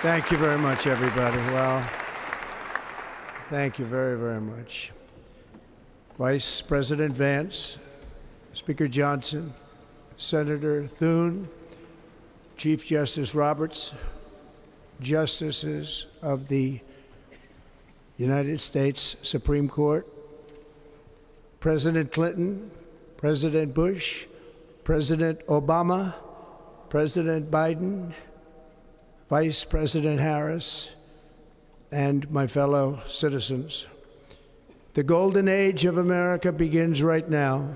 Thank you very much, everybody. Well, thank you very, very much. Vice President Vance, Speaker Johnson, Senator Thune, Chief Justice Roberts, Justices of the United States Supreme Court, President Clinton, President Bush, President Obama, President Biden, Vice President Harris, and my fellow citizens. The golden age of America begins right now.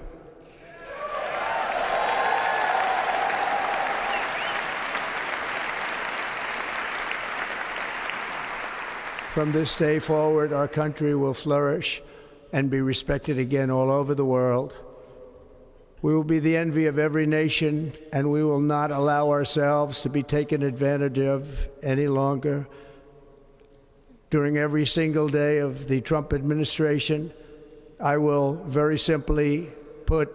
From this day forward, our country will flourish and be respected again all over the world. We will be the envy of every nation, and we will not allow ourselves to be taken advantage of any longer. During every single day of the Trump administration, I will very simply put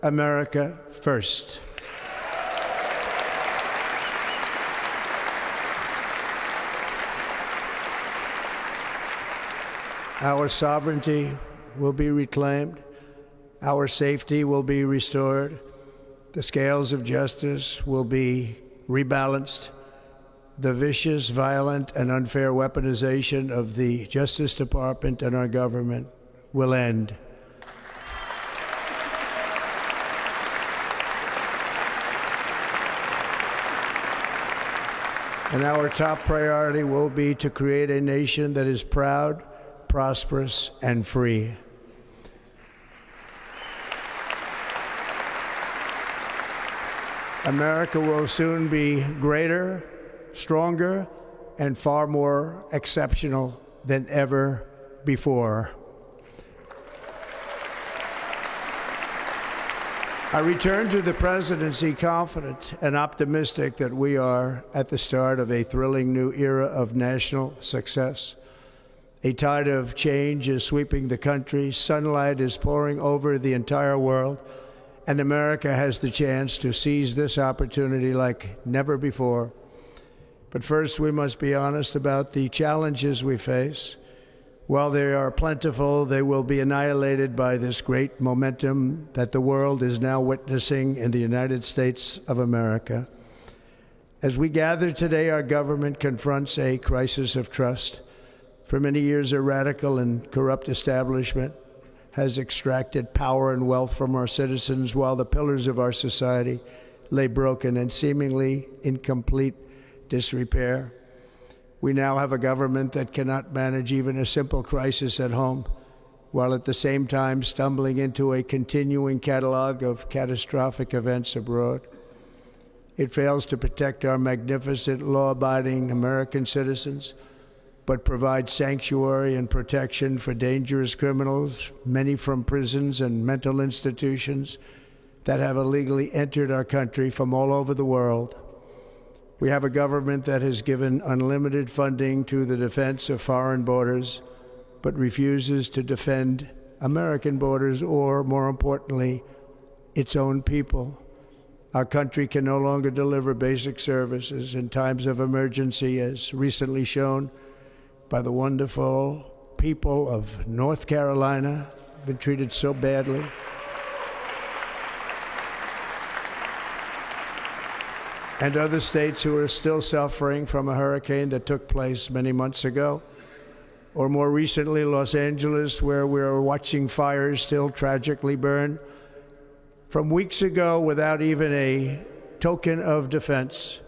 America first. Our sovereignty will be reclaimed. Our safety will be restored. The scales of justice will be rebalanced. The vicious, violent, and unfair weaponization of the Justice Department and our government will end. And our top priority will be to create a nation that is proud, prosperous, and free. America will soon be greater, stronger, and far more exceptional than ever before. I return to the presidency confident and optimistic that we are at the start of a thrilling new era of national success. A tide of change is sweeping the country, sunlight is pouring over the entire world, and America has the chance to seize this opportunity like never before. But first, we must be honest about the challenges we face. While they are plentiful, they will be annihilated by this great momentum that the world is now witnessing in the United States of America. As we gather today, our government confronts a crisis of trust. For many years, a radical and corrupt establishment has extracted power and wealth from our citizens while the pillars of our society lay broken and seemingly in complete disrepair. We now have a government that cannot manage even a simple crisis at home, while at the same time stumbling into a continuing catalog of catastrophic events abroad. It fails to protect our magnificent, law-abiding American citizens, but provides sanctuary and protection for dangerous criminals, many from prisons and mental institutions that have illegally entered our country from all over the world. We have a government that has given unlimited funding to the defense of foreign borders, but refuses to defend American borders or, more importantly, its own people. Our country can no longer deliver basic services in times of emergency, as recently shown by the wonderful people of North Carolina, been treated so badly. And other states who are still suffering from a hurricane that took place many months ago. Or more recently, Los Angeles, where we're watching fires still tragically burn from weeks ago without even a token of defense.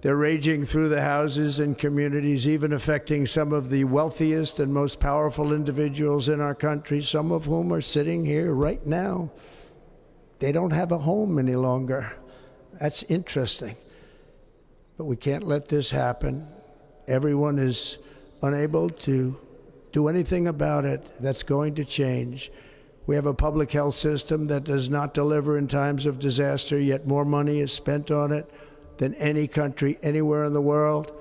They're raging through the houses and communities, even affecting some of the wealthiest and most powerful individuals in our country, some of whom are sitting here right now. They don't have a home any longer. That's interesting. But we can't let this happen. Everyone is unable to do anything about it. That's going to change. We have a public health system that does not deliver in times of disaster, yet more money is spent on it than any country anywhere in the world.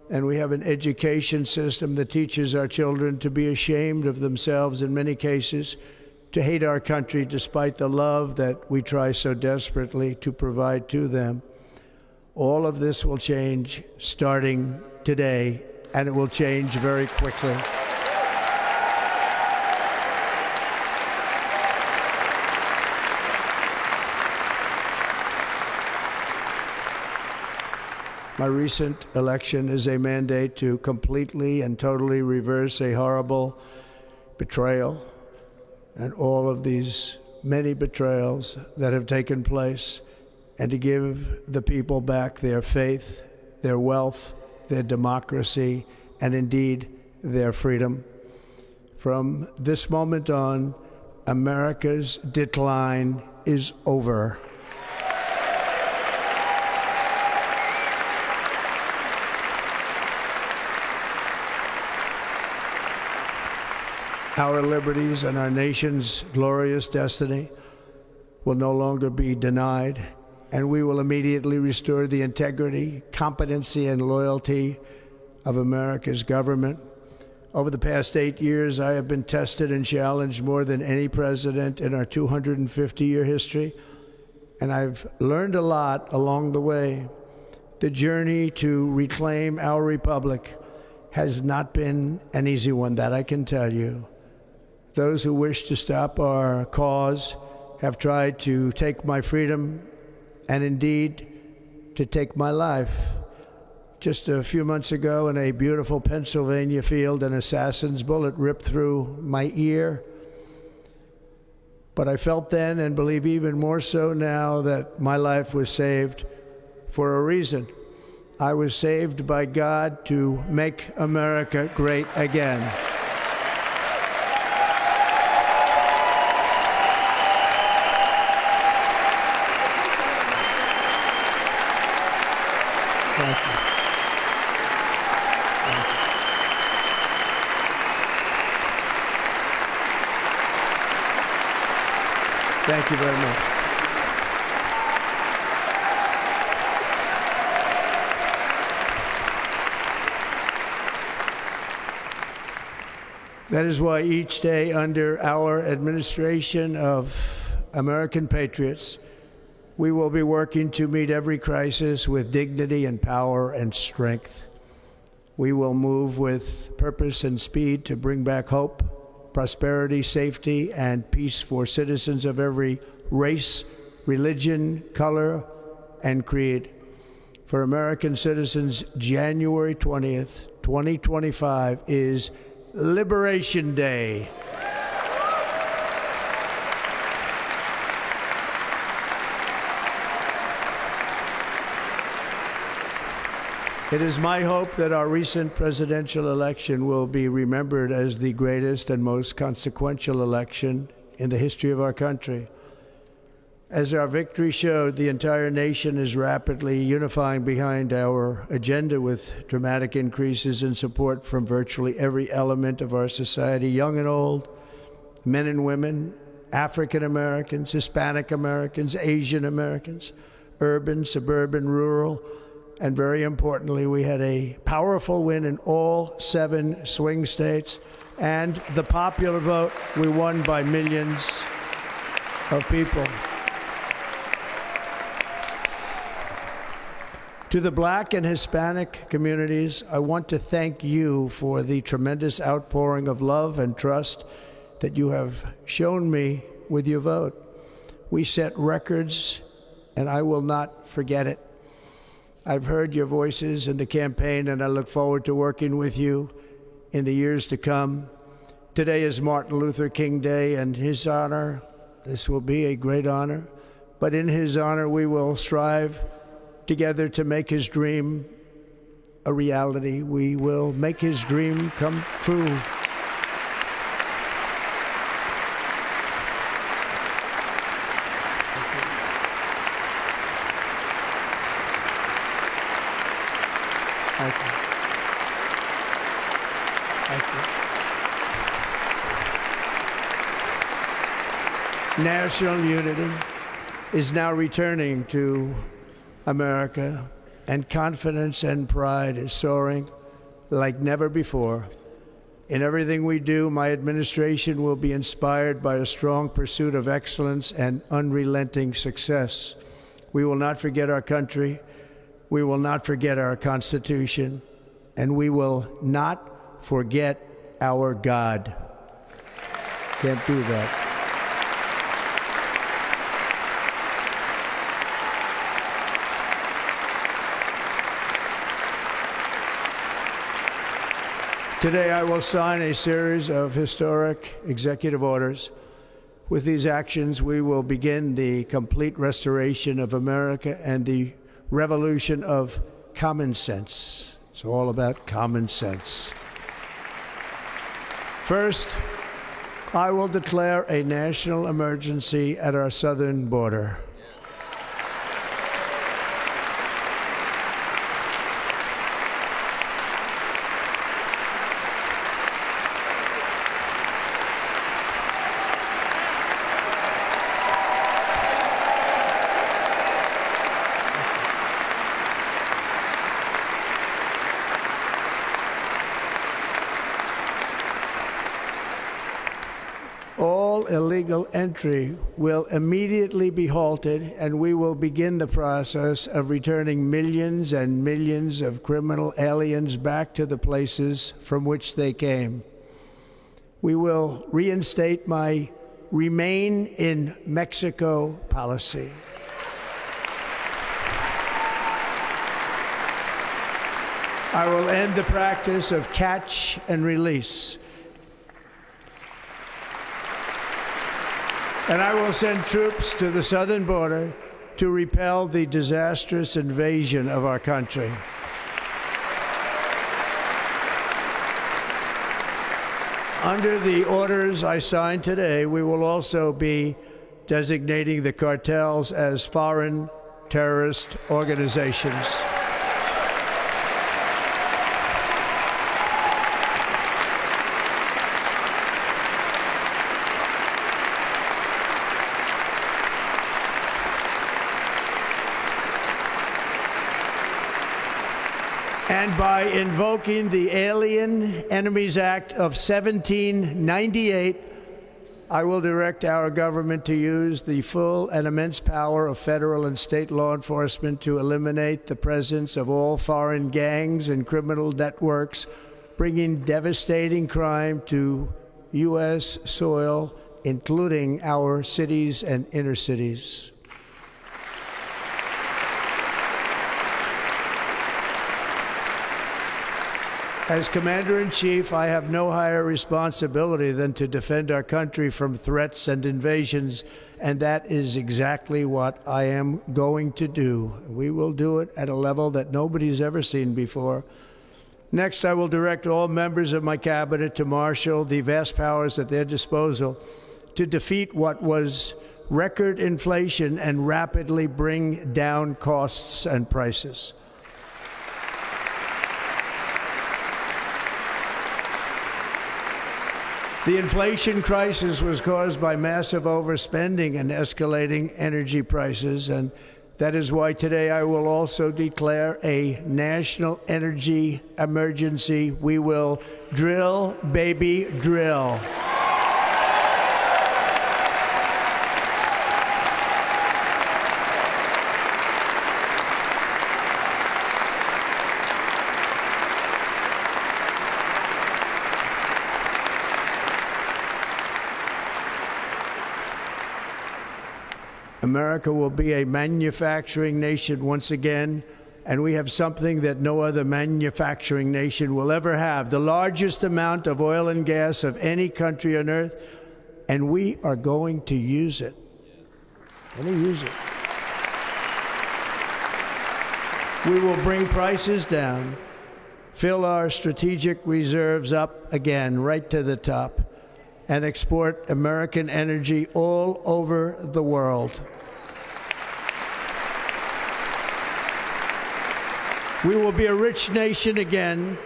And we have an education system that teaches our children to be ashamed of themselves in many cases, to hate our country despite the love that we try so desperately to provide to them. All of this will change starting today, and it will change very quickly. My recent election is a mandate to completely and totally reverse a horrible betrayal and all of these many betrayals that have taken place, and to give the people back their faith, their wealth, their democracy, and indeed their freedom. From this moment on, America's decline is over. Our liberties and our nation's glorious destiny will no longer be denied, and we will immediately restore the integrity, competency, and loyalty of America's government. Over the past 8 years, I have been tested and challenged more than any president in our 250-year history, and I've learned a lot along the way. The journey to reclaim our republic has not been an easy one, that I can tell you. Those who wish to stop our cause have tried to take my freedom and indeed to take my life. Just a few months ago in a beautiful Pennsylvania field, an assassin's bullet ripped through my ear. But I felt then, and believe even more so now, that my life was saved for a reason. I was saved by God to make America great again. Thank you. Thank you very much. That is why each day under our administration of American patriots, we will be working to meet every crisis with dignity and power and strength. We will move with purpose and speed to bring back hope, prosperity, safety, and peace for citizens of every race, religion, color, and creed. For American citizens, January 20th, 2025 is Liberation Day. It is my hope that our recent presidential election will be remembered as the greatest and most consequential election in the history of our country. As our victory showed, the entire nation is rapidly unifying behind our agenda with dramatic increases in support from virtually every element of our society, young and old, men and women, African Americans, Hispanic Americans, Asian Americans, urban, suburban, rural. And very importantly, we had a powerful win in all 7 swing states. And the popular vote, we won by millions of people. To the Black and Hispanic communities, I want to thank you for the tremendous outpouring of love and trust that you have shown me with your vote. We set records, and I will not forget it. I've heard your voices in the campaign, and I look forward to working with you in the years to come. Today is Martin Luther King Day, and his honor, this will be a great honor, but in his honor we will strive together to make his dream a reality. We will make his dream come true. Thank you. Thank you. National unity is now returning to America, and confidence and pride is soaring like never before. In everything we do, my administration will be inspired by a strong pursuit of excellence and unrelenting success. We will not forget our country, We will not forget our Constitution, and we will not forget our God. Can't do that. Today, I will sign a series of historic executive orders. With these actions, we will begin the complete restoration of America and the revolution of common sense. It's all about common sense. First, I will declare a national emergency at our southern border. All illegal entry will immediately be halted, and we will begin the process of returning millions and millions of criminal aliens back to the places from which they came. We will reinstate my Remain in Mexico policy. I will end the practice of catch and release. And I will send troops to the southern border to repel the disastrous invasion of our country. Under the orders I signed today, we will also be designating the cartels as foreign terrorist organizations. And by invoking the Alien Enemies Act of 1798, I will direct our government to use the full and immense power of federal and state law enforcement to eliminate the presence of all foreign gangs and criminal networks, bringing devastating crime to U.S. soil, including our cities and inner cities. As Commander-in-Chief, I have no higher responsibility than to defend our country from threats and invasions, and that is exactly what I am going to do. We will do it at a level that nobody's ever seen before. Next, I will direct all members of my cabinet to marshal the vast powers at their disposal to defeat what was record inflation and rapidly bring down costs and prices. The inflation crisis was caused by massive overspending and escalating energy prices, and that is why today I will also declare a national energy emergency. We will drill, baby, drill. America will be a manufacturing nation once again, and we have something that no other manufacturing nation will ever have, the largest amount of oil and gas of any country on earth, and we are going to use it. We will bring prices down, fill our strategic reserves up again, right to the top, and export American energy all over the world. We will be a rich nation again,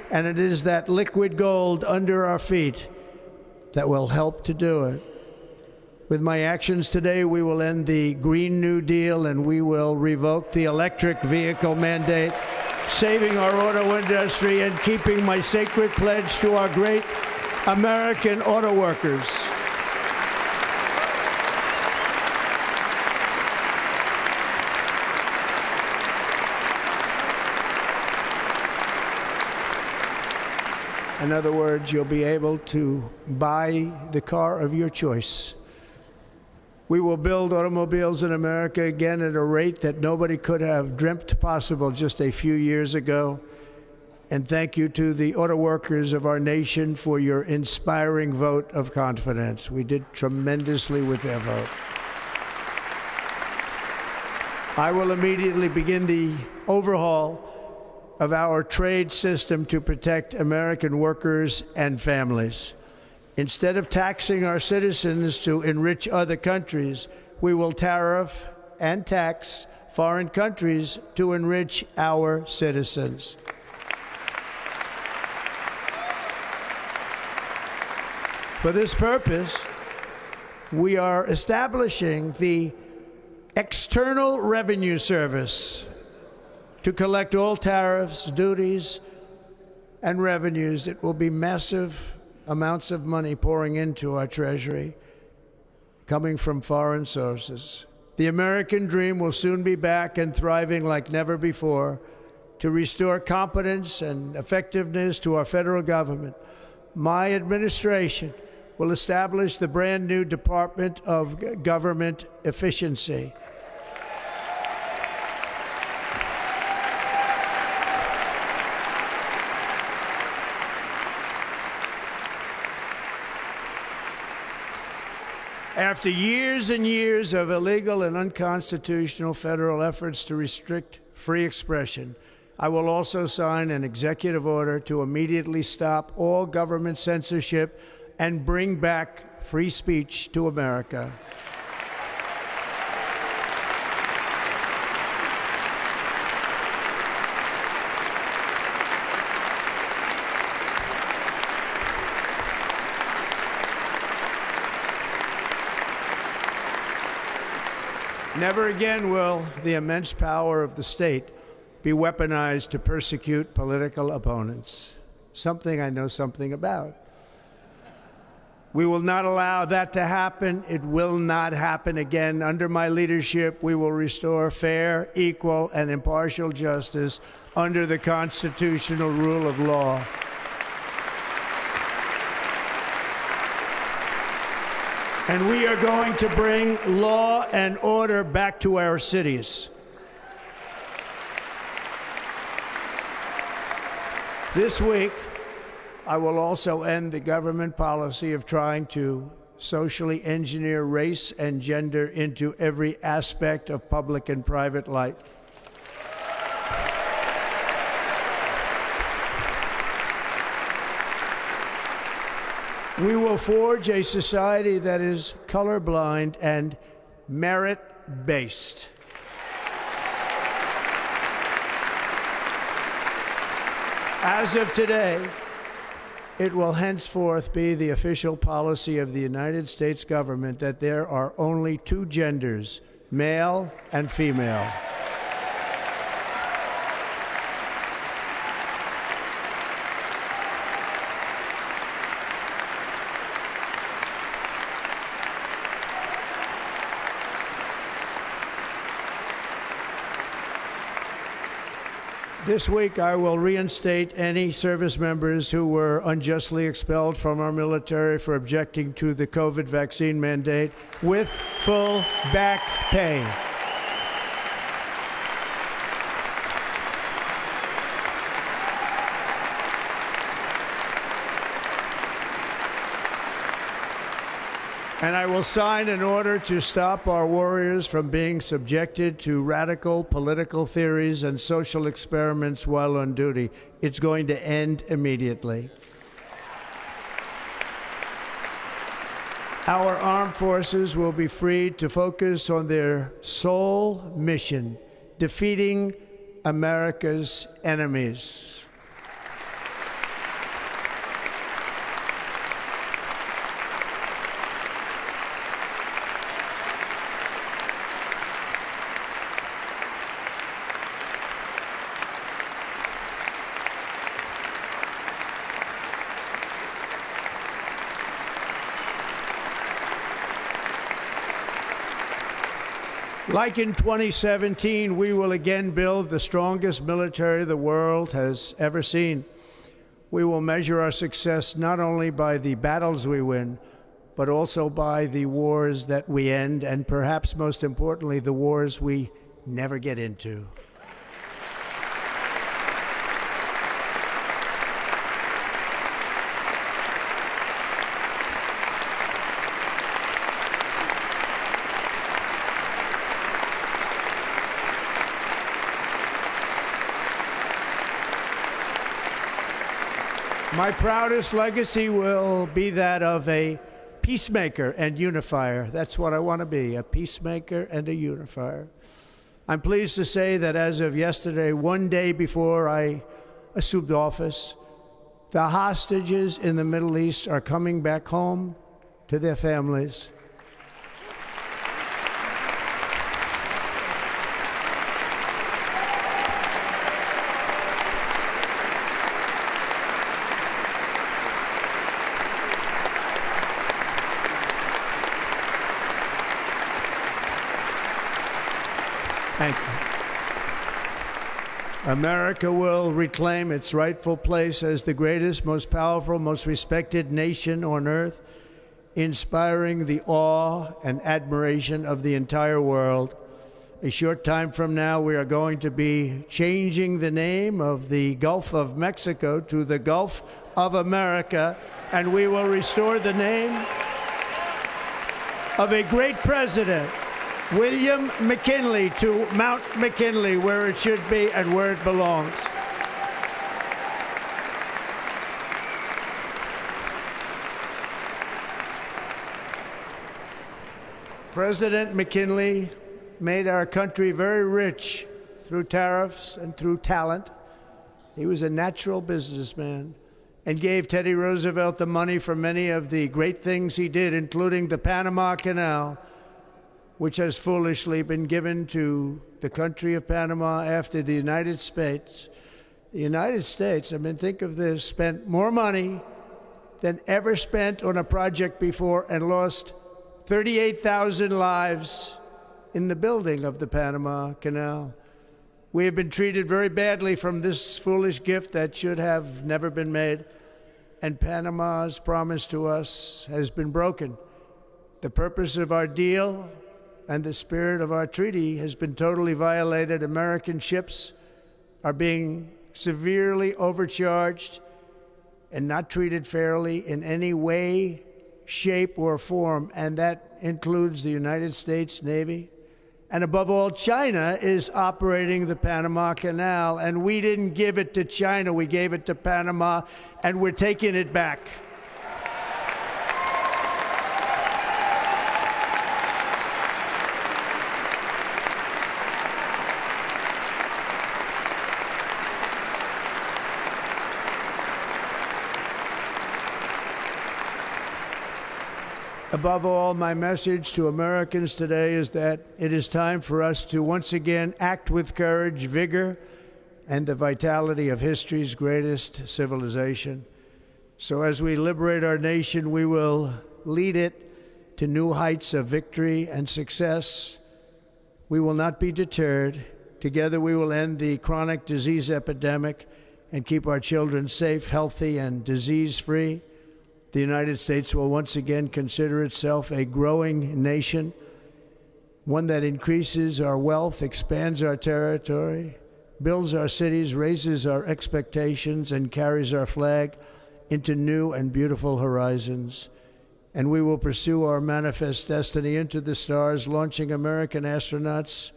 and it is that liquid gold under our feet that will help to do it. With my actions today, we will end the Green New Deal, and we will revoke the electric vehicle mandate, saving our auto industry and keeping my sacred pledge to our great American auto workers. In other words, you'll be able to buy the car of your choice. We will build automobiles in America again at a rate that nobody could have dreamt possible just a few years ago. And thank you to the auto workers of our nation for your inspiring vote of confidence. We did tremendously with their vote. I will immediately begin the overhaul of our trade system to protect American workers and families. Instead of taxing our citizens to enrich other countries, we will tariff and tax foreign countries to enrich our citizens. For this purpose, we are establishing the External Revenue Service to collect all tariffs, duties, and revenues. It will be massive amounts of money pouring into our treasury, coming from foreign sources. The American dream will soon be back and thriving like never before to restore competence and effectiveness to our federal government. My administration will establish the brand new Department of Government Efficiency. After years and years of illegal and unconstitutional federal efforts to restrict free expression, I will also sign an executive order to immediately stop all government censorship and bring back free speech to America. Never again will the immense power of the state be weaponized to persecute political opponents, something I know something about. We will not allow that to happen. It will not happen again. Under my leadership, we will restore fair, equal, and impartial justice under the constitutional rule of law. And we are going to bring law and order back to our cities. This week, I will also end the government policy of trying to socially engineer race and gender into every aspect of public and private life. We will forge a society that is colorblind and merit-based. As of today, it will henceforth be the official policy of the United States government that there are only two genders, male and female. This week, I will reinstate any service members who were unjustly expelled from our military for objecting to the COVID vaccine mandate with full back pay. And I will sign an order to stop our warriors from being subjected to radical political theories and social experiments while on duty. It's going to end immediately. Our armed forces will be freed to focus on their sole mission, defeating America's enemies. Like in 2017, we will again build the strongest military the world has ever seen. We will measure our success not only by the battles we win, but also by the wars that we end, and perhaps most importantly, the wars we never get into. My proudest legacy will be that of a peacemaker and unifier. That's what I want to be, a peacemaker and a unifier. I'm pleased to say that as of yesterday, one day before I assumed office, the hostages in the Middle East are coming back home to their families. Thank you. America will reclaim its rightful place as the greatest, most powerful, most respected nation on earth, inspiring the awe and admiration of the entire world. A short time from now, we are going to be changing the name of the Gulf of Mexico to the Gulf of America, and we will restore the name of a great president, William McKinley, to Mount McKinley, where it should be and where it belongs. President McKinley made our country very rich through tariffs and through talent. He was a natural businessman and gave Teddy Roosevelt the money for many of the great things he did, including the Panama Canal, which has foolishly been given to the country of Panama after the United States. The United States, I mean, think of this, spent more money than ever spent on a project before and lost 38,000 lives in the building of the Panama Canal. We have been treated very badly from this foolish gift that should have never been made, and Panama's promise to us has been broken. The purpose of our deal and the spirit of our treaty has been totally violated. American ships are being severely overcharged and not treated fairly in any way, shape, or form, and that includes the United States Navy. And above all, China is operating the Panama Canal, and we didn't give it to China, we gave it to Panama, and we're taking it back. Above all, my message to Americans today is that it is time for us to once again act with courage, vigor, and the vitality of history's greatest civilization. So as we liberate our nation, we will lead it to new heights of victory and success. We will not be deterred. Together we will end the chronic disease epidemic and keep our children safe, healthy, and disease-free. The United States will once again consider itself a growing nation, one that increases our wealth, expands our territory, builds our cities, raises our expectations, and carries our flag into new and beautiful horizons. And we will pursue our manifest destiny into the stars, launching American astronauts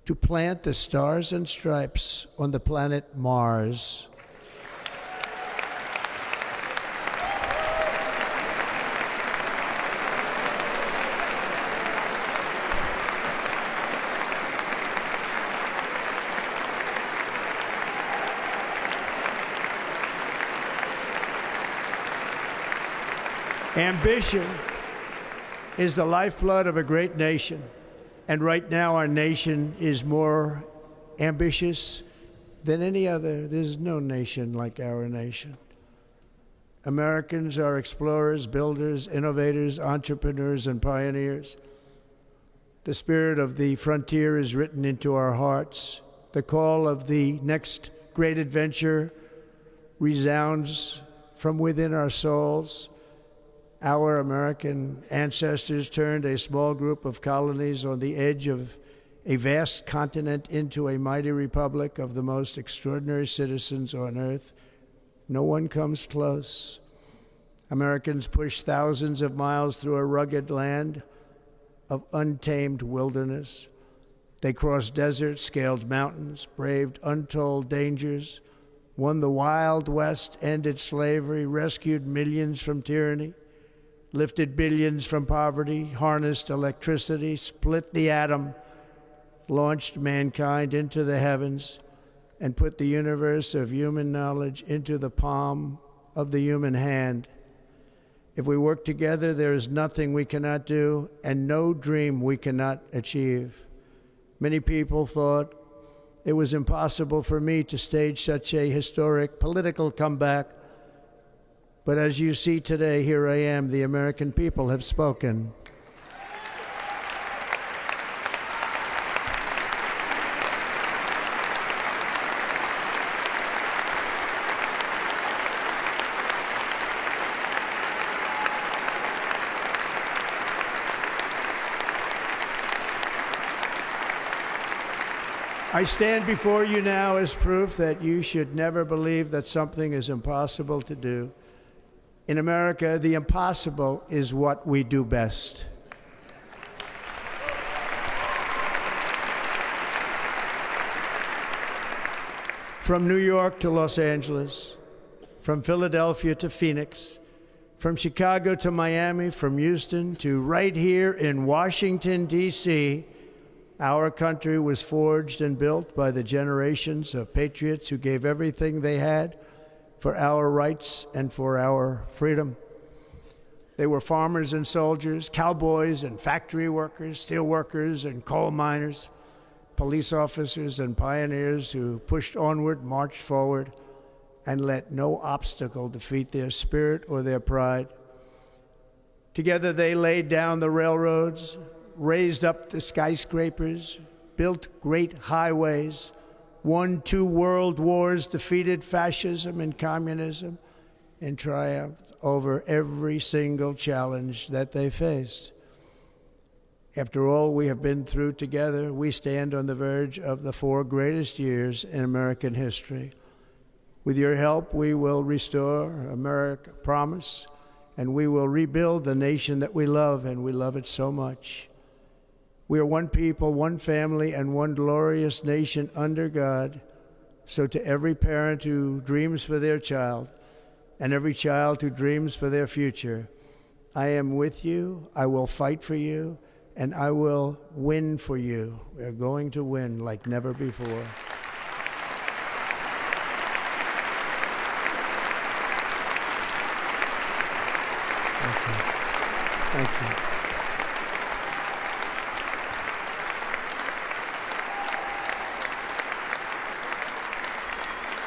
to plant the stars and stripes on the planet Mars. Ambition is the lifeblood of a great nation, and right now our nation is more ambitious than any other. There's no nation like our nation. Americans are explorers, builders, innovators, entrepreneurs, and pioneers. The spirit of the frontier is written into our hearts. The call of the next great adventure resounds from within our souls. Our American ancestors turned a small group of colonies on the edge of a vast continent into a mighty republic of the most extraordinary citizens on earth. No one comes close. Americans pushed thousands of miles through a rugged land of untamed wilderness. They crossed deserts, scaled mountains, braved untold dangers, won the Wild West, ended slavery, rescued millions from tyranny, lifted billions from poverty, harnessed electricity, split the atom, launched mankind into the heavens, and put the universe of human knowledge into the palm of the human hand. If we work together, there is nothing we cannot do and no dream we cannot achieve. Many people thought it was impossible for me to stage such a historic political comeback. But as you see today, here I am. The American people have spoken. I stand before you now as proof that you should never believe that something is impossible to do. In America, the impossible is what we do best. From New York to Los Angeles, from Philadelphia to Phoenix, from Chicago to Miami, from Houston to right here in Washington, D.C., our country was forged and built by the generations of patriots who gave everything they had for our rights and for our freedom. They were farmers and soldiers, cowboys and factory workers, steel workers and coal miners, police officers and pioneers who pushed onward, marched forward, and let no obstacle defeat their spirit or their pride. Together they laid down the railroads, raised up the skyscrapers, built great highways, won 2 world wars, defeated fascism and communism, and triumphed over every single challenge that they faced. After all we have been through together, we stand on the verge of the 4 greatest years in American history. With your help, we will restore America promise, and we will rebuild the nation that we love, and we love it so much. We are one people, one family, and one glorious nation under God. So to every parent who dreams for their child and every child who dreams for their future, I am with you, I will fight for you, and I will win for you. We are going to win like never before. Thank you. Thank you.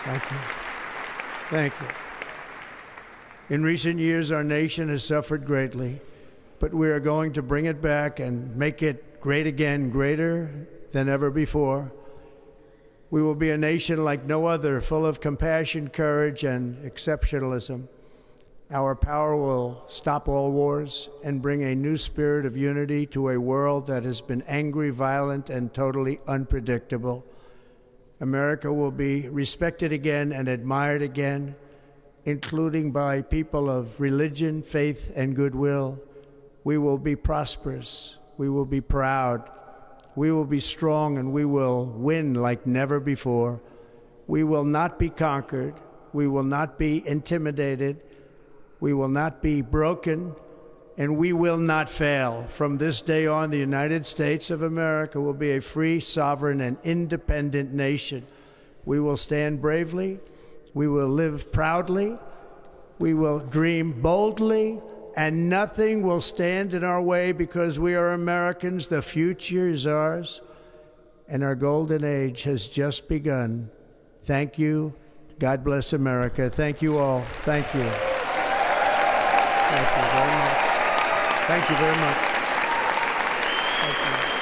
Thank you. Thank you. In recent years, our nation has suffered greatly, but we are going to bring it back and make it great again, greater than ever before. We will be a nation like no other, full of compassion, courage, and exceptionalism. Our power will stop all wars and bring a new spirit of unity to a world that has been angry, violent, and totally unpredictable. America will be respected again and admired again, including by people of religion, faith, and goodwill. We will be prosperous. We will be proud. We will be strong, and we will win like never before. We will not be conquered. We will not be intimidated. We will not be broken, and we will not fail. From this day on, the United States of America will be a free, sovereign, and independent nation. We will stand bravely. We will live proudly. We will dream boldly, and nothing will stand in our way because we are Americans. The future is ours, and our golden age has just begun. Thank you. God bless America. Thank you all. Thank you. Thank you very much. Thank you very much. Thank you.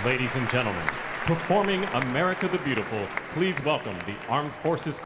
Ladies and gentlemen, performing America the Beautiful, please welcome the Armed Forces